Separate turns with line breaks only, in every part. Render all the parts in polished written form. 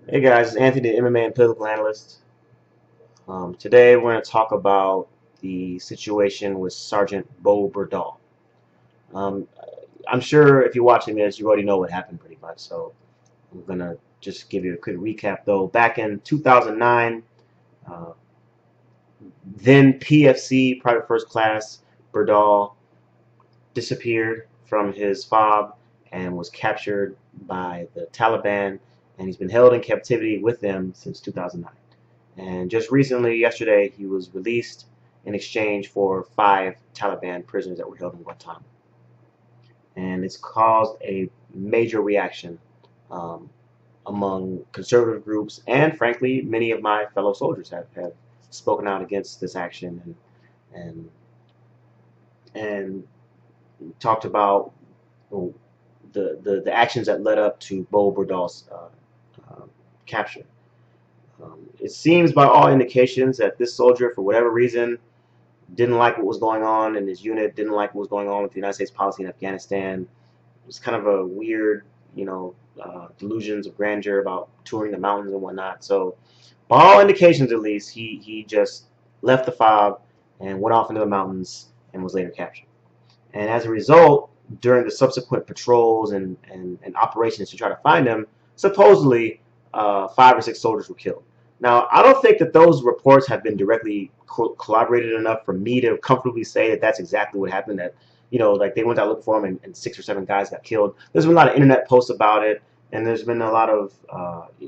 Hey guys, it's Anthony, MMA and political analyst. Today we're going to talk about the situation with Sergeant Bowe Bergdahl. Um, I'm sure if you're watching this, you already know what happened pretty much. So I'm going to just give you a quick recap though. Back in 2009, uh, then PFC, Private First Class, Bergdahl disappeared from his fob and was captured by the Taliban, and he's been held in captivity with them since 2009. And just recently, yesterday, he was released in exchange for 5 Taliban prisoners that were held in Guantanamo. And it's caused a major reaction um, among conservative groups, and frankly, many of my fellow soldiers have spoken out against this action and and talked about the actions that led up to Bowe Bergdahl's capture. It seems by all indications that this soldier, for whatever reason, didn't like what was going on in his unit, didn't like what was going on with the United States policy in Afghanistan. It was kind of a weird, delusions of grandeur about touring the mountains and whatnot. So, by all indications, at least, he just left the fob and went off into the mountains and was later captured. And as a result, during the subsequent patrols and operations to try to find him, supposedly 5 or 6 soldiers were killed. Now, I don't think that those reports have been directly corroborated enough for me to comfortably say that that's exactly what happened. That, like they went out to look for him and 6 or 7 guys got killed. There's been a lot of internet posts about it, and there's been a lot of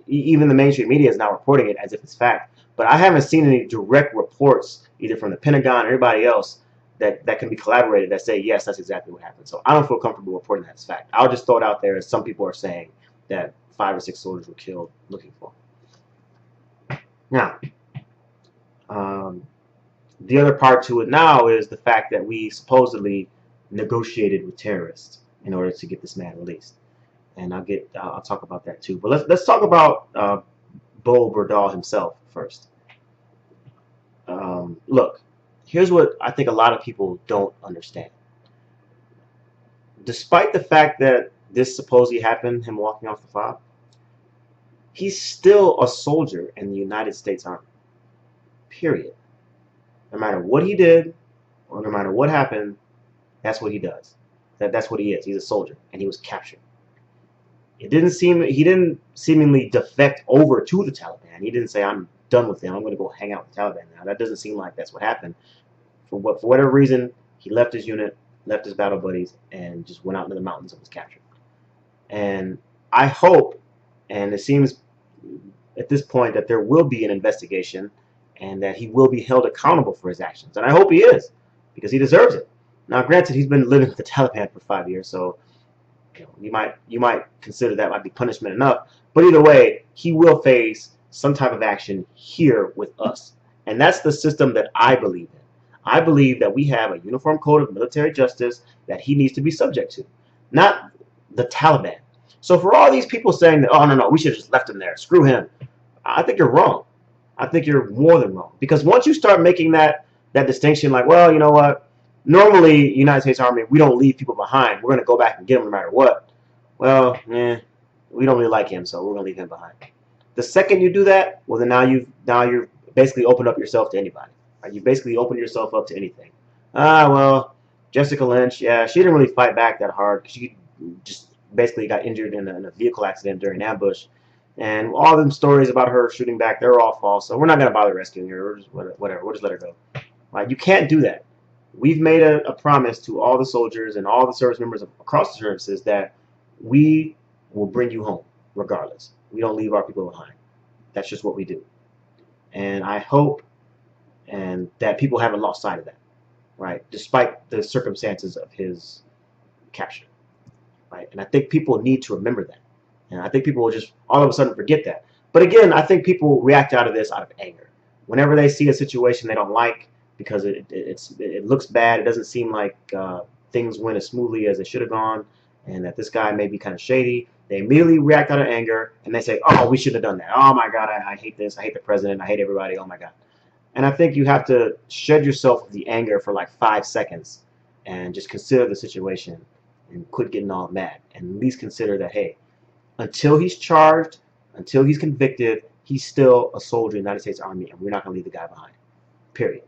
even the mainstream media is now reporting it as if it's fact. But I haven't seen any direct reports either from the Pentagon or anybody else that can be collaborated that say yes, that's exactly what happened. So I don't feel comfortable reporting that as fact. I'll just throw it out there as some people are saying that 5 or 6 soldiers were killed looking for him. Now, the other part to it now is the fact that we supposedly negotiated with terrorists in order to get this man released, and I'll talk about that too. But let's talk about Bowe Bergdahl himself first. Look, here's what I think a lot of people don't understand. Despite the fact that this supposedly happened, him walking off the fob, he's still a soldier in the United States Army. Period. No matter what he did, or no matter what happened, that's what he does. That's what he is. He's a soldier, and he was captured. He didn't seemingly defect over to the Taliban. He didn't say, "I'm done with them. I'm going to go hang out with the Taliban now." That doesn't seem like that's what happened. For whatever reason, he left his unit, left his battle buddies, and just went out into the mountains and was captured. And I hope, and it seems at this point that there will be an investigation and that he will be held accountable for his actions. And I hope he is, because he deserves it. Now, granted, he's been living with the Taliban for 5 years, so you might consider that might be punishment enough. But either way, he will face some type of action here with us. And that's the system that I believe in. I believe that we have a uniform code of military justice that he needs to be subject to, not the Taliban. So for all these people saying that, oh, no, we should have just left him there, screw him, I think you're wrong. I think you're more than wrong. Because once you start making that distinction, like, well, you know what, normally United States Army, we don't leave people behind. We're going to go back and get them no matter what. Well, we don't really like him, so we're going to leave him behind. The second you do that, well, then now you're basically opened up yourself to anybody. Right? You basically open yourself up to anything. Well, Jessica Lynch, yeah, she didn't really fight back that hard. She just basically got injured in a vehicle accident during an ambush. And all them stories about her shooting back, they're all false. So we're not going to bother rescuing her. We're just, whatever. We'll just let her go. Right? You can't do that. We've made a promise to all the soldiers and all the service members across the services that we will bring you home regardless. We don't leave our people behind. That's just what we do. And I hope and that people haven't lost sight of that, right? Despite the circumstances of his capture, right? And I think people need to remember that. And I think people will just all of a sudden forget that. But again, I think people react out of this out of anger. Whenever they see a situation they don't like because it looks bad, it doesn't seem like things went as smoothly as they should have gone, and that this guy may be kind of shady, they immediately react out of anger and they say, oh, we shouldn't have done that. Oh my God, I hate this. I hate the president. I hate everybody. Oh my God. And I think you have to shed yourself of the anger for like 5 seconds and just consider the situation and quit getting all mad. And at least consider that, hey, until he's charged, Until he's convicted, he's still a soldier in the United States Army, and we're not going to leave the guy behind. Period.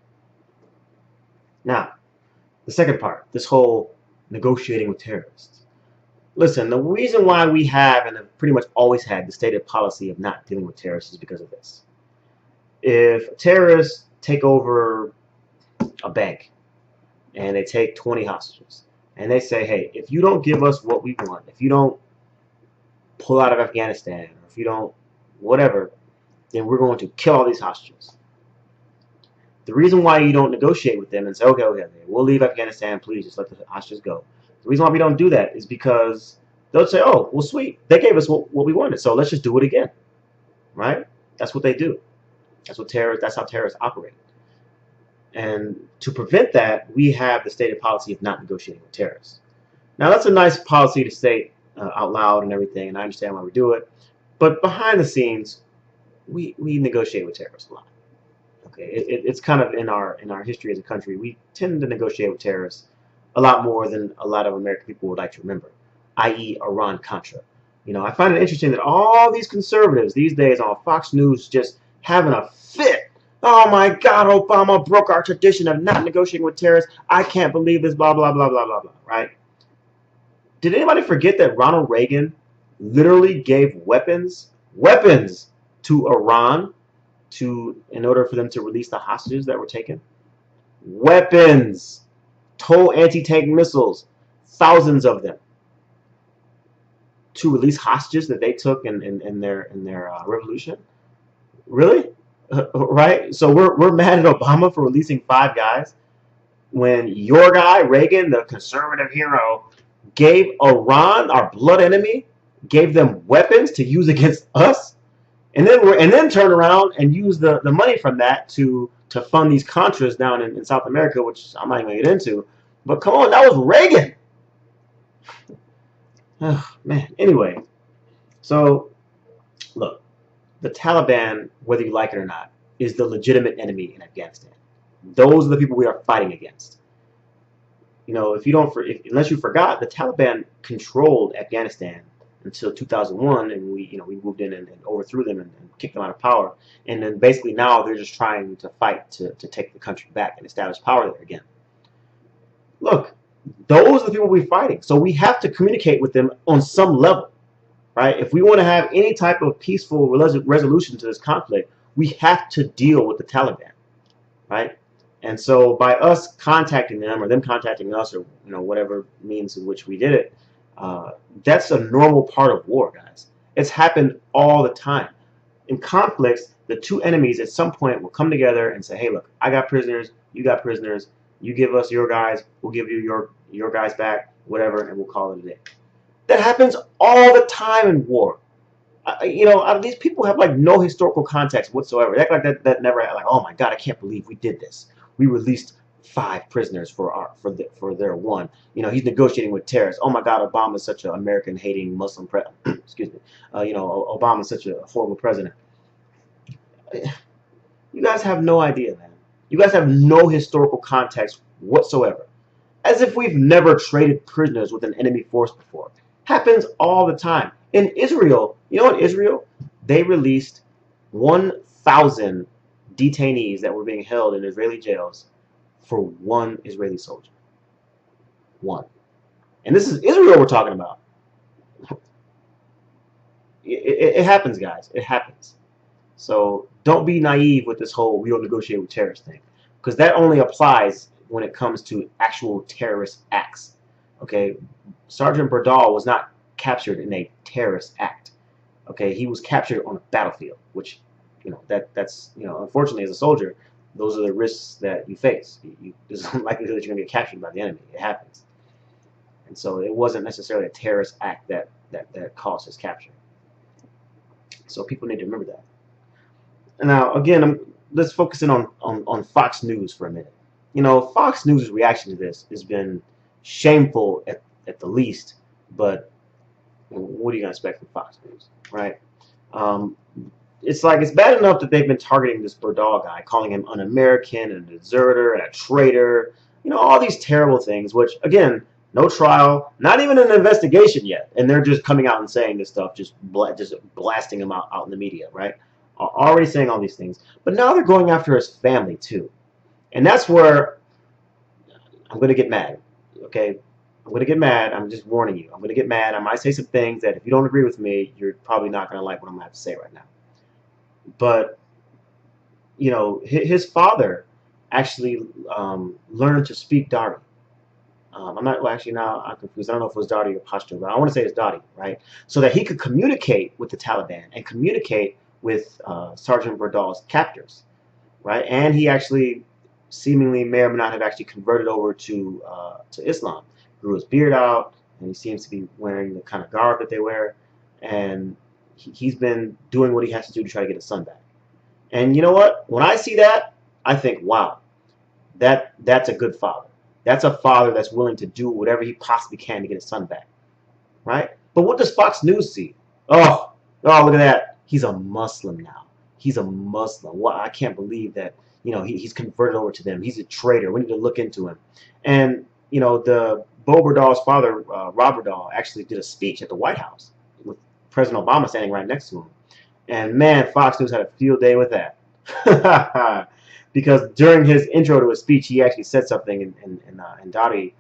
Now, the second part, this whole negotiating with terrorists. Listen, the reason why we have and have pretty much always had the stated policy of not dealing with terrorists is because of this. If terrorists take over a bank and they take 20 hostages and they say, hey, if you don't give us what we want, if you don't pull out of Afghanistan, or if you don't whatever, then we're going to kill all these hostages. The reason why you don't negotiate with them and say, okay, we'll leave Afghanistan, please just let the hostages go. The reason why we don't do that is because they'll say, oh, well, sweet, they gave us what we wanted, so let's just do it again, right? That's what they do. That's how terrorists operate. And to prevent that, we have the stated policy of not negotiating with terrorists. Now, that's a nice policy to state out loud and everything, and I understand why we do it. But behind the scenes, we negotiate with terrorists a lot. Okay, it's kind of in our history as a country. We tend to negotiate with terrorists a lot more than a lot of American people would like to remember, i.e. Iran-Contra. You know, I find it interesting that all these conservatives these days on Fox News just having a fit. Oh my God, Obama broke our tradition of not negotiating with terrorists. I can't believe this, blah, blah, blah, blah, blah, blah, right? Did anybody forget that Ronald Reagan literally gave weapons to Iran in order for them to release the hostages that were taken? Weapons, tow anti-tank missiles, thousands of them, to release hostages that they took in their revolution. Really? Right? So we're mad at Obama for releasing 5 guys when your guy Reagan, the conservative hero, gave Iran, our blood enemy, gave them weapons to use against us, and then turn around and use the money from that to fund these Contras down in South America, which I'm not even going to get into. But come on, that was Reagan. Oh, man. Anyway, so look, the Taliban, whether you like it or not, is the legitimate enemy in Afghanistan. Those are the people we are fighting against. You know, unless you forgot, the Taliban controlled Afghanistan until 2001, and we moved in and overthrew them and kicked them out of power. And then basically now they're just trying to fight to take the country back and establish power there again. Look, those are the people we're fighting. So we have to communicate with them on some level, right? If we want to have any type of peaceful resolution to this conflict, we have to deal with the Taliban, right? And so by us contacting them or them contacting us, or whatever means in which we did it, that's a normal part of war, guys. It's happened all the time. In conflicts, the two enemies at some point will come together and say, hey, look, I got prisoners, you got prisoners, you give us your guys, we'll give you your guys back, whatever, and we'll call it a day. That happens all the time in war. These people have like no historical context whatsoever. They act like that never happened. Like, oh my God, I can't believe we did this. We released 5 prisoners for their one. He's negotiating with terrorists. Oh my God, Obama is such an American-hating Muslim president. Excuse me. Obama is such a horrible president. You guys have no idea, man. You guys have no historical context whatsoever. As if we've never traded prisoners with an enemy force before. Happens all the time. In Israel, in Israel, they released 1,000 detainees that were being held in Israeli jails for 1 Israeli soldier. 1. And this is Israel we're talking about. It happens, guys. It happens. So don't be naive with this whole we'll negotiate with terrorists thing, because that only applies when it comes to actual terrorist acts. Okay, Sergeant Bergdahl was not captured in a terrorist act. Okay, he was captured on a battlefield, which that's unfortunately as a soldier, those are the risks that you face. There's a likelihood that you're going to get captured by the enemy. It happens. And so it wasn't necessarily a terrorist act that caused his capture. So people need to remember that. Now, again, let's focus in on Fox News for a minute. Fox News' reaction to this has been shameful at the least, but what are you going to expect from Fox News, right? It's bad enough that they've been targeting this Bergdahl guy, calling him un-American and a deserter and a traitor, all these terrible things, which, again, No trial, not even an investigation yet, and they're just coming out and saying this stuff, just blasting him out in the media, right? Already saying all these things, but now they're going after his family too, and that's where I'm gonna get mad. Okay, I'm gonna get mad. I'm just warning you. I'm gonna get mad. I might say some things that if you don't agree with me, you're probably not gonna like what I'm gonna have to say right now. But you know, his father actually learned to speak Dari. I'm not, well, actually, now I'm confused. I don't know if it was Dari or Pashtun, but I want to say it's Dari, right? So that he could communicate with the Taliban and communicate with Sergeant Bergdahl's captors, right? And he actually seemingly may or may not have actually converted over to Islam. Grew his beard out, and he seems to be wearing the kind of garb that they wear. And he's been doing what he has to do to try to get his son back. And you know what? When I see that, I think, wow, that's a good father. That's a father that's willing to do whatever he possibly can to get his son back, right? But what does Fox News see? Oh, look at that. He's a Muslim now. He's a Muslim. Well, I can't believe that, you know, he's converted over to them. He's a traitor. We need to look into him. And, you know, the Bowe Bergdahl's father, Rob Bergdahl, actually did a speech at the White House with President Obama standing right next to him. And, man, Fox News had a field day with that. Because during his intro to his speech, he actually said something in Dari,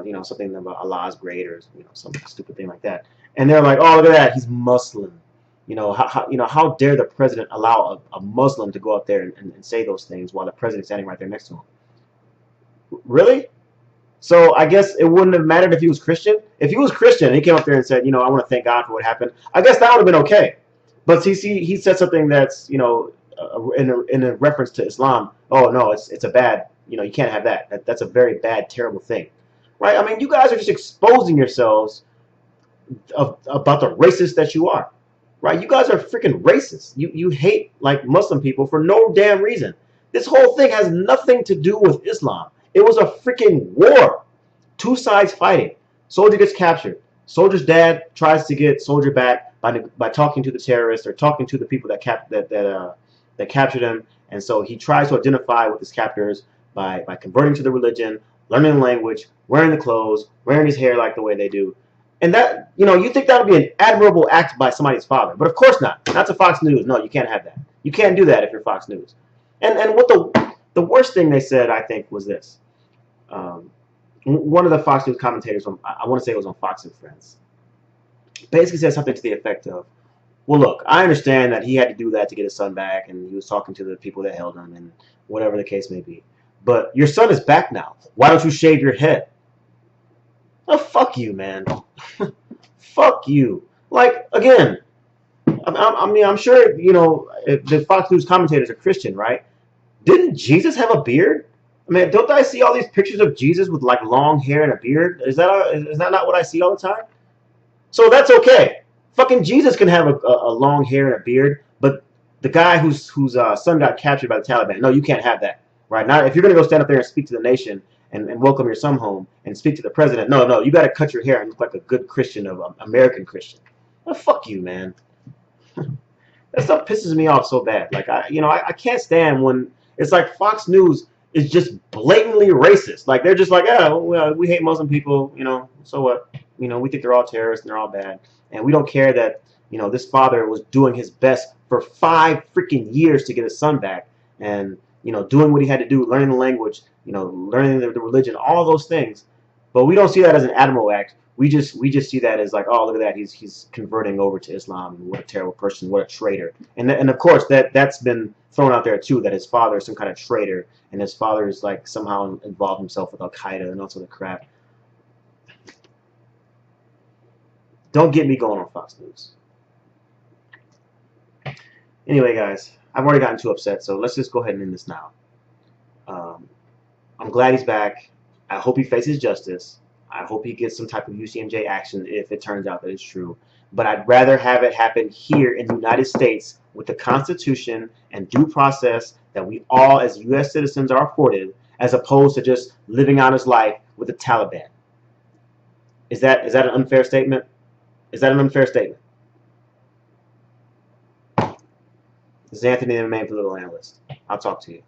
you know, something about Allah's great or, you know, some stupid thing like that. And they're like, oh, look at that, he's Muslim. You know, how dare the president allow a Muslim to go out there and say those things while the president's standing right there next to him? Really? So I guess it wouldn't have mattered if he was Christian. If he was Christian and he came up there and said, you know, I want to thank God for what happened, I guess that would have been okay. But he said something that's, you know, in a reference to Islam. Oh no, it's a bad, you know, you can't have that. That's a very bad, terrible thing, right? I mean, you guys are just exposing yourselves about the racist that you are, right? You guys are freaking racist. You hate like Muslim people for no damn reason. This whole thing has nothing to do with Islam. It was a freaking war. Two sides fighting. Soldier gets captured. Soldier's dad tries to get soldier back by talking to the terrorists or talking to the people that captured him, and so he tries to identify with his captors by converting to the religion, learning the language, wearing the clothes, wearing his hair like the way they do. And that, you know, you think that would be an admirable act by somebody's father, but of course not. Not to Fox News. No, you can't have that. You can't do that if you're Fox News. And what the worst thing they said, I think, was this. One of the Fox News commentators, I want to say it was on Fox and Friends, basically said something to the effect of, well, look, I understand that he had to do that to get his son back, and he was talking to the people that held him, and whatever the case may be. But your son is back now. Why don't you shave your head? Oh, fuck you, man. Fuck you. Like, again, I mean, I'm sure, you know, the Fox News commentators are Christian, right? Didn't Jesus have a beard? I mean, don't I see all these pictures of Jesus with, like, long hair and a beard? Is that not what I see all the time? So that's okay. Fucking Jesus can have a long hair and a beard, but the guy whose son got captured by the Taliban, no, you can't have that, right? Now, if you're going to go stand up there and speak to the nation and welcome your son home and speak to the president, no, you got to cut your hair and look like a good Christian, of American Christian. Well, fuck you, man. That stuff pisses me off so bad. Like, I can't stand when it's like Fox News is just blatantly racist. Like, they're just like, yeah, well, we hate Muslim people, you know, so what? You know, we think they're all terrorists and they're all bad. And we don't care that, you know, this father was doing his best for 5 freaking years to get his son back. And, you know, doing what he had to do, learning the language, you know, learning the religion, all those things. But we don't see that as an admirable act. We just see that as like, oh, look at that, he's converting over to Islam. What a terrible person, what a traitor. And of course that's been thrown out there too, that his father is some kind of traitor, and his father is like somehow involved himself with Al-Qaeda and all sort of crap. Don't get me going on Fox News. Anyway, guys, I've already gotten too upset, so let's just go ahead and end this now. I'm glad he's back. I hope he faces justice. I hope he gets some type of UCMJ action if it turns out that it's true. But I'd rather have it happen here in the United States with the Constitution and due process that we all as U.S. citizens are afforded, as opposed to just living out his life with the Taliban. Is that an unfair statement? Is that an unfair statement? This is Anthony, the main political analyst. I'll talk to you.